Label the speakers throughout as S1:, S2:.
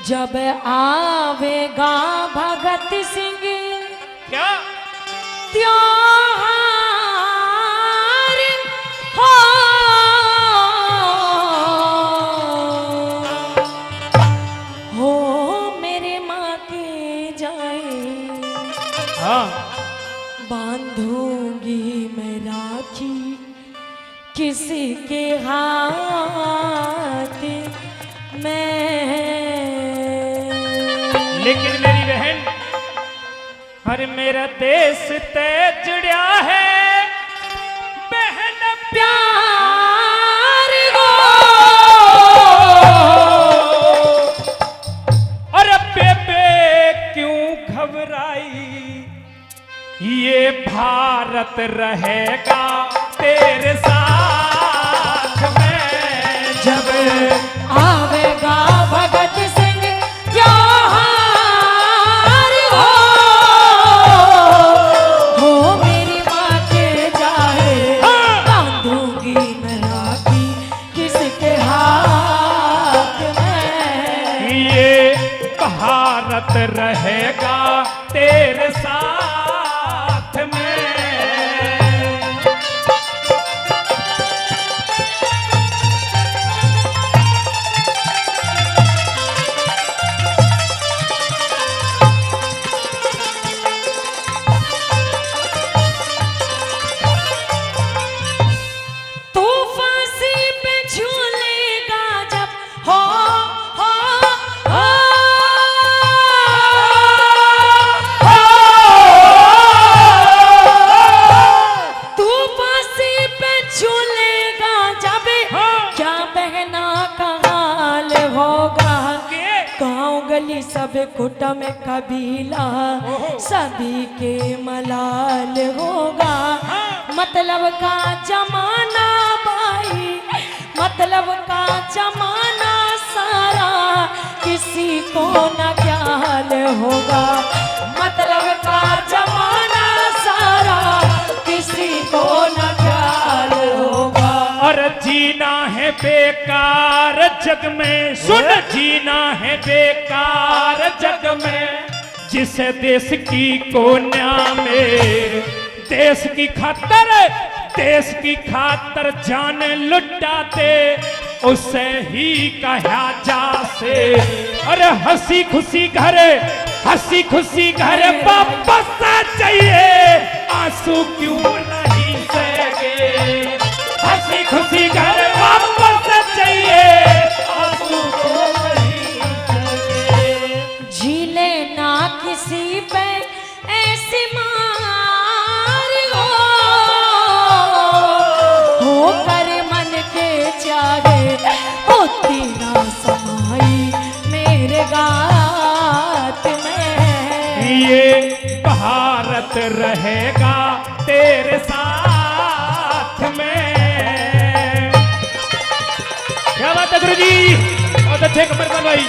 S1: जब आवेगा भगत सिंह
S2: क्या
S1: त्योहार हो मेरे माँ के जाए
S2: हाँ
S1: बांधूंगी मैं राखी किसी के हाथ में।
S2: लेकिन मेरी बहन हर मेरा देश ते जुड़िया है बहन
S1: प्यार हो
S2: और बेबे क्यों घबराई ये भारत रहेगा तेरे साथ में
S1: जब आवेगा भगत सिंह त्योहार हो मेरी माँ के जाए बांधूंगी मैं राखी किसके हाथ में।
S2: ये भारत रहेगा तेरे साथ में।
S1: तू फांसी पे झूलेगा जब हो तू फांसी पे झूलेगा जब क्या बहना का हाल होगा। गाँव गली सब कुटुंब कबीला सभी के मलाल होगा। मतलब का जमाना भाई मतलब का जमाना सारा किसी को न ख्याल होगा। मतलब का जमाना सारा किसी को न ख्याल होगा।
S2: और जीना है बेकार जग में सुन जीना है बेकार जग में जिसे देश की कोन्या में देश की खातर जान लुटाते उसे ही कहा जा से। अरे हंसी खुशी घर वापस आ चाहिए आंसू क्यों नहीं सहेगे। हंसी खुशी घर वापस चाहिए आंसू क्यों नहीं सहेगे।
S1: झीले ना किसी पे ऐसी मार हो कर मन के चाहे होती ना समाई मेरे गात में।
S2: ये भारत रहेगा तेरे साथ में। क्या बात है गुरुजी बहुत अच्छे कमरपाल भाई।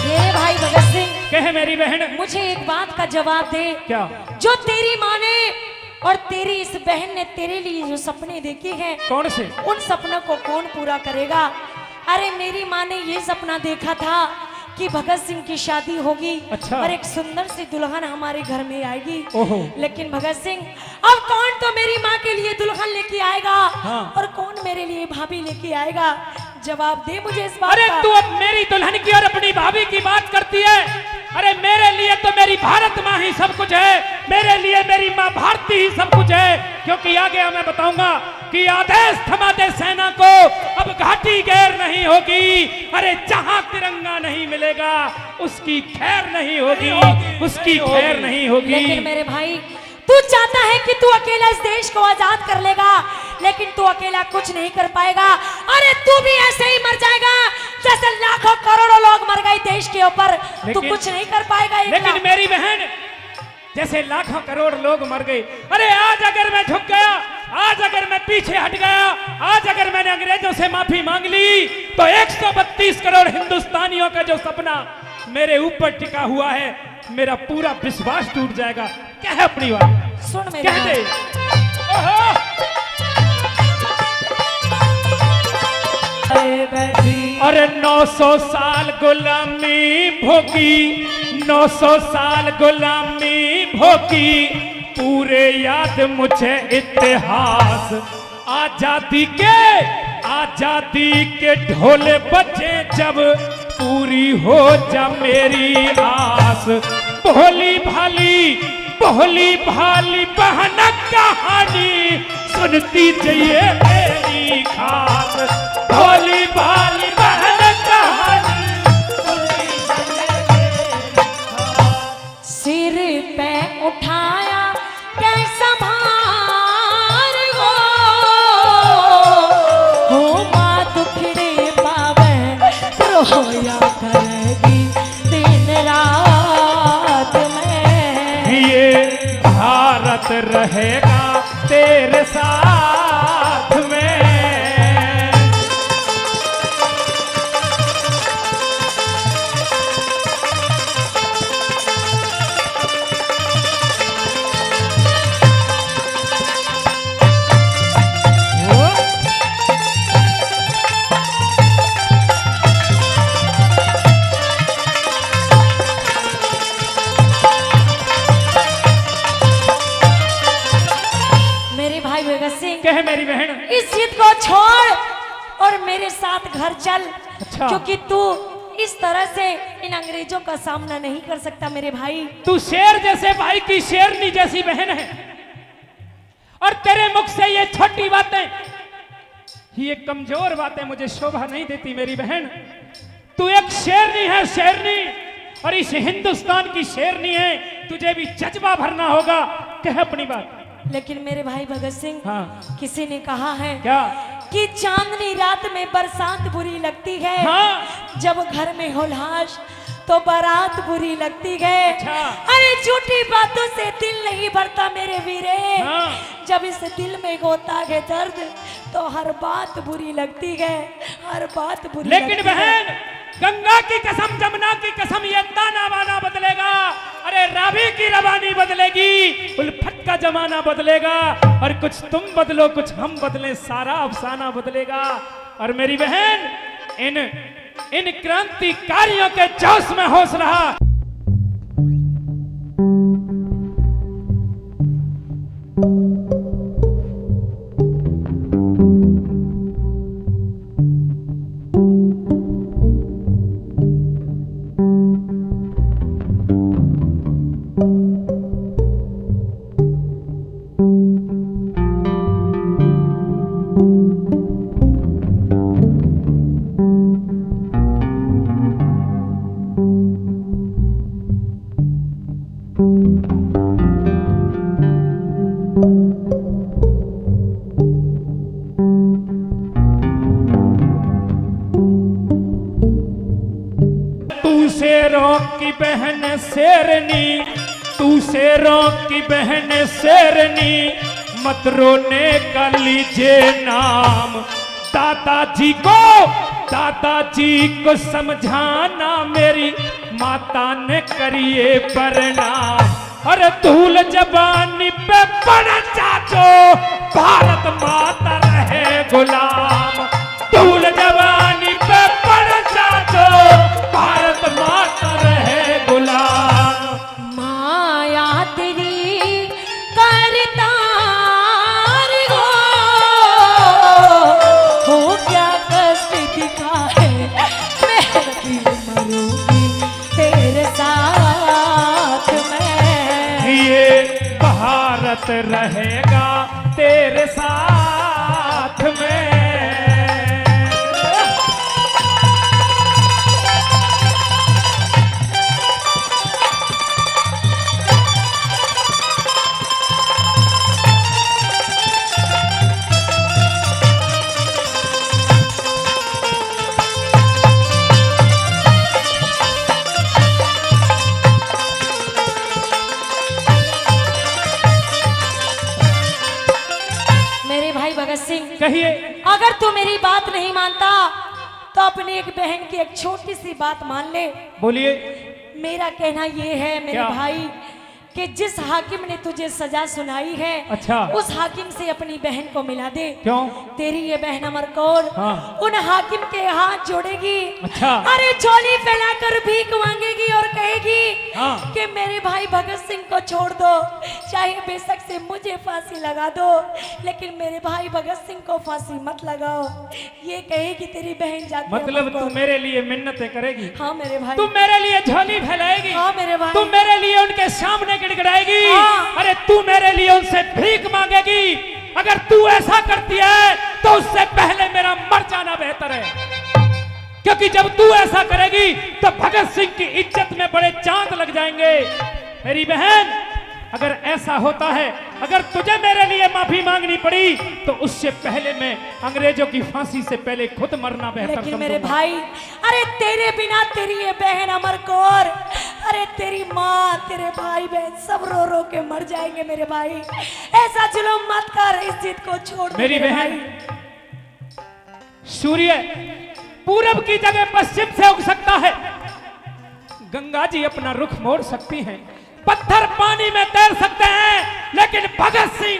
S1: मेरे भाई भगत सिंह
S2: कहे मेरी बहन
S1: मुझे एक बात का जवाब दे।
S2: क्या
S1: जो तेरी माँ ने और तेरी इस बहन ने तेरे लिए जो सपने देखे हैं
S2: कौन से
S1: उन सपनों को कौन पूरा करेगा। अरे मेरी माँ ने ये सपना देखा था कि भगत सिंह की शादी होगी
S2: अच्छा।
S1: और एक सुंदर सी दुल्हन हमारे घर में आएगी।
S2: ओहो।
S1: लेकिन भगत सिंह अब कौन तो मेरी माँ के लिए दुल्हन लेके आएगा
S2: हाँ।
S1: और कौन मेरे लिए भाभी लेके आएगा। जवाब दे मुझे इस बात
S2: अरे
S1: का।
S2: तू अब मेरी दुल्हन की और अपनी भाभी की बात करती है। अरे मेरे लिए तो मेरी भारत माँ ही सब कुछ है। मेरे लिए मेरी माँ भारती ही सब कुछ है। क्योंकि आगे मैं बताऊंगा कि आदेश थमा दे सेना को अब घाटी गैर नहीं होगी। अरे जहां तिरंगा नहीं मिलेगा उसकी खैर नहीं होगी उसकी खैर नहीं होगी।
S1: लेकिन मेरे भाई तू चाहता है कि तू अकेला इस देश को आजाद कर लेगा लेकिन तू अकेला कुछ नहीं कर पाएगा। अरे तू भी ऐसे ही मर जाएगा जैसे लाखों करोड़ों लोग मर गए देश के ऊपर। तू कुछ नहीं कर पाएगा।
S2: लेकिन मेरी बहन जैसे लाखों करोड़ लोग मर गए, अरे आज अगर मैं झुक गया आज अगर मैं पीछे हट गया, आज अगर मैंने अंग्रेजों से माफी मांग ली, तो 132 करोड़ हिंदुस्तानियों का जो सपना मेरे ऊपर टिका हुआ है, मेरा पूरा विश्वास टूट जाएगा। क्या है अपनी बात?
S1: सुन मेरी
S2: कह दे।
S1: बात।
S2: ओहो! अरे 900 साल गुलामी भोगी, 900 साल गुलामी भोगी, पूरे याद मुझे इतिहास। आजादी के ढोले बजे जब, पूरी हो जा मेरी आस। भोली भाली बहन कहानी, सुनती जाइए मेरी खास। भोली भाली बहन कहानी, सुनती जाइए मेरी खास।
S1: सिर पे उठाया कैसा भार हो माँ दुखड़े पावे रोया करेगी दिन रात में।
S2: ये भारत रहेगा तेरे साथ में।
S1: मेरे भाई भगत सिंह,
S2: क्या है मेरी बहन?
S1: इस जिद को छोड़ और मेरे साथ घर चल।
S2: अच्छा।
S1: क्योंकि तू इस तरह से इन अंग्रेजों का सामना नहीं कर सकता मेरे भाई।
S2: तू शेर जैसे भाई की शेरनी जैसी बहन है, और तेरे मुख से ये छोटी बातें, ये कमजोर बातें मुझे शोभा नहीं देती मेरी बहन। तू एक शेरनी है, शेरनी, और इस हिंदुस्तान की शेरनी है। तुझे भी जज्बा भरना होगा। कह अपनी बात।
S1: लेकिन मेरे भाई भगत सिंह,
S2: हाँ।
S1: किसी ने कहा है
S2: क्या?
S1: कि चांदनी रात में बरसात बुरी लगती है,
S2: हाँ।
S1: जब घर में होलाश तो बारात बुरी लगती है।
S2: अच्छा।
S1: अरे झूठी बातों से दिल नहीं भरता मेरे वीरे।
S2: हाँ।
S1: जब इस दिल में होता है दर्द, तो हर बात बुरी लगती है, हर बात बुरी
S2: लेकिन
S1: लगती है।
S2: बहन, गंगा की कसम, जमुना की कसम, ये दाना वाना बदलेगा। अरे रावी की रवानी बदलेगी, उल्फत का जमाना बदलेगा, और कुछ तुम बदलो कुछ हम बदलें, सारा अफसाना बदलेगा। और मेरी बहन, इन क्रांतिकारियों के जोश में होश रहा। शेरों की बहन शेरनी, तू शेरों की बहन शेरनी, मत रोने का लीजिए नाम। दादाजी को समझाना, मेरी माता ने करिए प्रणाम। और धूल जबानी पे पड़ चाचो, भारत माता रहे गुलाम। धूल जबानी पे पड़ चाचो, भारत माता रहे गुलाम।
S1: माया तेरी करतार हो क्या कष्ट दिखाए, मैं भी मरूंगी तेरे साथ में।
S2: ये भारत रहेगा तेरे साथ में। लिए।
S1: अगर तू मेरी बात नहीं मानता तो अपनी एक बहन की एक छोटी सी बात मान ले।
S2: बोलिए।
S1: मेरा कहना ये है मेरे
S2: क्या?
S1: भाई कि जिस हाकिम ने तुझे सजा सुनाई है,
S2: अच्छा।
S1: उस हाकिम से अपनी बहन को मिला दे।
S2: क्यों?
S1: तेरी ये बहन अमर कौर
S2: हाँ।
S1: उन हाकिम के हाथ जोड़ेगी।
S2: अच्छा।
S1: अरे झोली फैलाकर भीख मांगेगी और कहेगी
S2: हाँ।
S1: कि मेरे भाई भगत सिंह को छोड़ दो, चाहे बेशक से मुझे फांसी लगा दो, लेकिन मेरे भाई भगत सिंह को फांसी मत लगाओ। ये कहेगी तेरी बहन जाके।
S2: मतलब तू मेरे लिए मिन्नतें करेगी?
S1: हाँ मेरे भाई।
S2: तू मेरे लिए झोली फैलाएगी?
S1: हाँ मेरे भाई।
S2: तू मेरे लिए उनके सामने गिड़गिड़ाएगी?
S1: हाँ।
S2: अरे तू मेरे लिए उनसे भीख मांगेगी? अगर तू ऐसा करती है तो उससे पहले मेरा मर जाना बेहतर है, क्योंकि जब तू ऐसा करेगी तो भगत सिंह की इज्जत में बड़े चांद लग जाएंगे। मेरी बहन, अगर ऐसा होता है, अगर तुझे मेरे लिए माफी मांगनी पड़ी तो उससे पहले मैं अंग्रेजों की फांसी से पहले खुद मरना बेहतर
S1: लेकिन
S2: समझूंगा।
S1: मेरे भाई, अरे तेरे बिना तेरी ये बहन अमर कौर, अरे तेरी माँ, तेरे भाई बहन सब रो रो के मर जाएंगे मेरे भाई। ऐसा जुल्म मत कर, इस जिद को छोड़ दे
S2: मेरी
S1: मेरे
S2: बहन,
S1: भाई।
S2: सूर्य पूरब की जगह पश्चिम से उग सकता है, गंगा जी अपना रुख मोड़ सकती हैं, पत्थर पानी में तैर सकते हैं, लेकिन भगत सिंह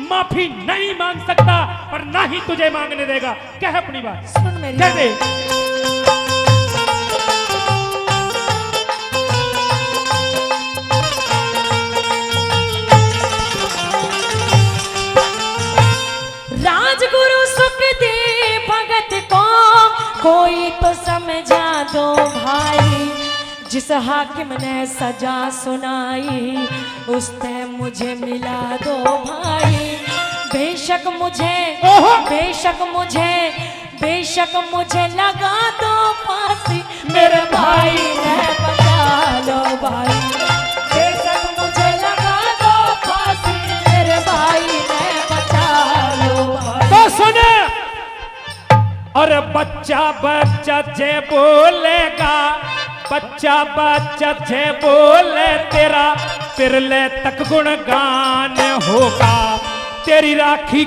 S2: माफी नहीं मांग सकता और ना ही तुझे मांगने देगा। कह अपनी बात।
S1: सुन मेरी
S2: कह दे।
S1: राजगुरु सुखदेव भगत को कोई तो समझा दो भाई, जिस हाकिम ने सजा सुनाई उसने मुझे मिला दो भाई। बेशक मुझे लगा दो फांसी, मेरे भाई ने बचा लो भाई। बेशक मुझे लगा दो फांसी, मेरे भाई ने बचा लो भाई।
S2: तो सुने, और बच्चा बच्चा जे बोलेगा, बच्चा बच्चा जे बोले तेरा तिरले तक गुणगान होगा। तेरी राखी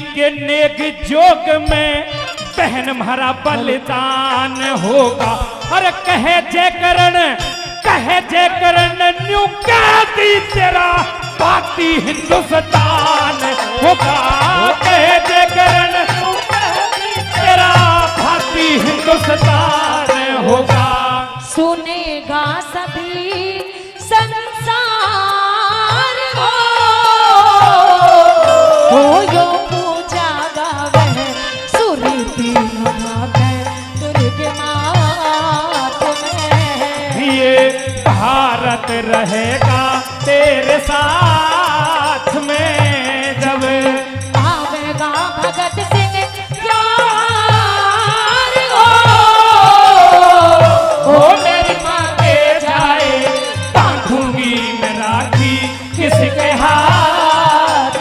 S2: के नेक जोग में बहन हमारा बलिदान होगा। अरे कहे जे करण न्यू कह दी तेरा बाती हिंदुस्तान होगा। कहे जे करण तेरा भाती हिंदुस्तान होगा।
S1: सुनेगा सभी संसार हो यो पूजा गावे सुरीति नभावे दुर्गे मात में।
S2: ये भारत रहेगा तेरे साथ में, जब
S1: आवेगा भगत सिंह
S2: मेरी माँ के जाए बांधूंगी मैं राखी किसके हाथ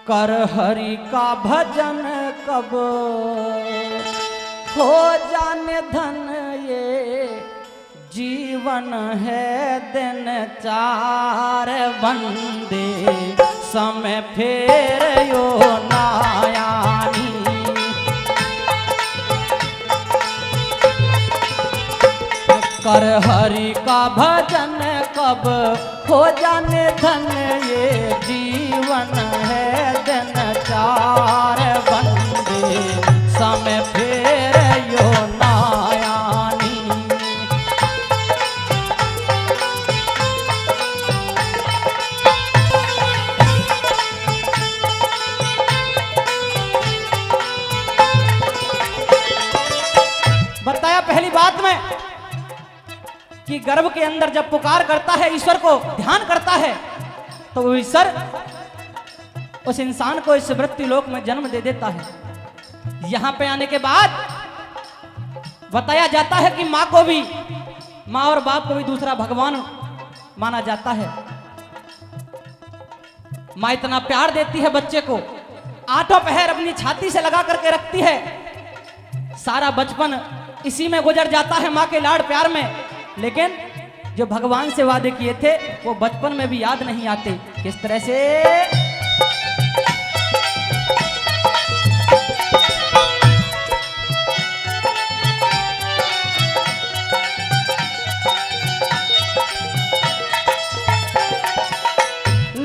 S3: कर हरि का भजन कब हो जाने धन, ये जीवन है दिन चार बंदे समय फेर यो नायानी। कर हरि का भजन कब हो जाने धन, ये जीवन है दिन चार बंदे समय फेर यो नायानी। बताया पहली बात में कि गर्भ के अंदर जब पुकार करता है, ईश्वर को ध्यान करता है, तो वो ईश्वर उस इंसान को इस मृत्यु लोक में जन्म दे देता है। यहां पे आने के बाद बताया जाता है कि माँ और बाप को भी दूसरा भगवान माना जाता है। माँ इतना प्यार देती है बच्चे को, आठों पहर अपनी छाती से लगा करके रखती है। सारा बचपन इसी में गुजर जाता है माँ के लाड़ प्यार में, लेकिन जो भगवान से वादे किए थे वो बचपन में भी याद नहीं आते। किस तरह से?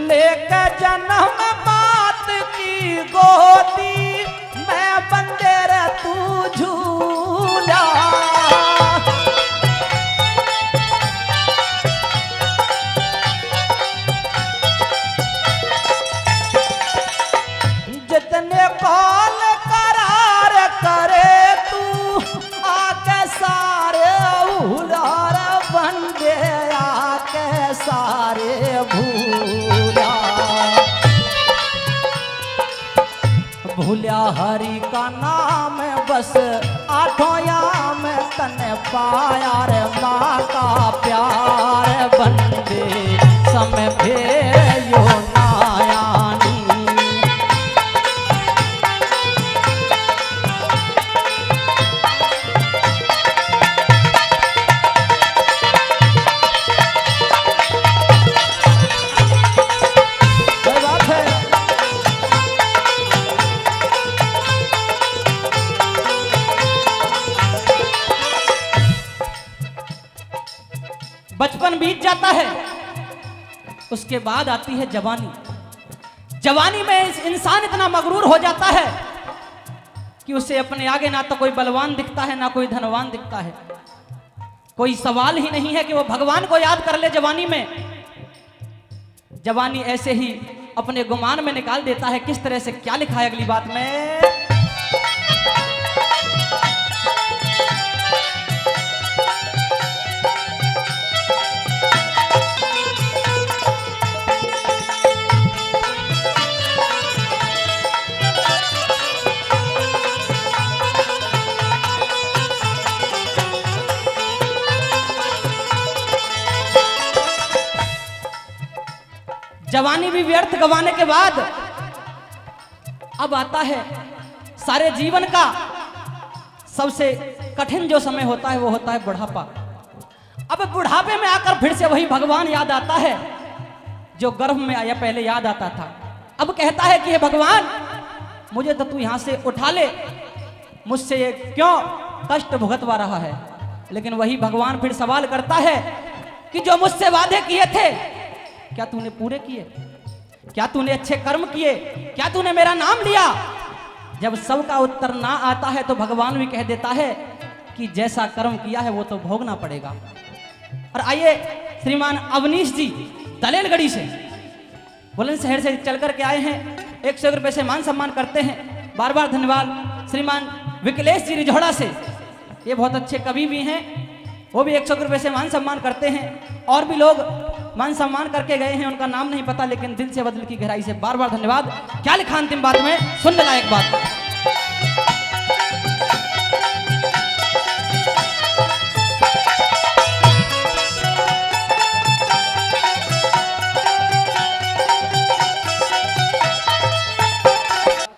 S4: लेके जन्म बात की गोदी मैं बंदे रे तू झूला। जितने कॉल करार करे तू आके सारे भूलार बंदे आके सारे भूला। भूल्या हरि का नाम बस आठों याम तने पाया रे माँ का प्यार बंदे समय भेयो नायानी। सही बात है।
S3: बचपन बीत जाता है, उसके बाद आती है जवानी। जवानी में इंसान इतना मगरूर हो जाता है कि उसे अपने आगे ना तो कोई बलवान दिखता है ना कोई धनवान दिखता है। कोई सवाल ही नहीं है कि वो भगवान को याद कर ले जवानी में। जवानी ऐसे ही अपने गुमान में निकाल देता है। किस तरह से, क्या लिखा है अगली बात में? जवानी भी व्यर्थ गवाने के बाद अब आता है सारे जीवन का सबसे कठिन जो समय होता है वो होता है बुढ़ापा। अब बुढ़ापे में आकर फिर से वही भगवान याद आता है जो गर्भ में आया पहले याद आता था। अब कहता है कि हे भगवान, मुझे तो तू यहां से उठा ले, मुझसे ये क्यों कष्ट भुगतवा रहा है। लेकिन वही भगवान फिर सवाल करता है कि जो मुझसे वादे किए थे क्या तूने पूरे किए? क्या तूने अच्छे कर्म किए? क्या तूने मेरा नाम लिया? जब सबका उत्तर ना आता है तो भगवान भी कह देता है कि जैसा कर्म किया है वो तो भोगना पड़ेगा। और आइए श्रीमान अवनीश जी दलेलगढ़ी से बुलंदशहर से चल करके आए हैं, 101 रुपए से मान सम्मान करते हैं। बार बार धन्यवाद। श्रीमान विकलेश जी रिझौड़ा से, ये बहुत अच्छे कवि भी हैं, वो भी 101 रुपए से मान सम्मान करते हैं। और भी लोग मान सम्मान करके गए हैं, उनका नाम नहीं पता, लेकिन दिल से बदल की गहराई से बार बार धन्यवाद। क्या लिखा अंतिम बात में, सुनने लायक बात।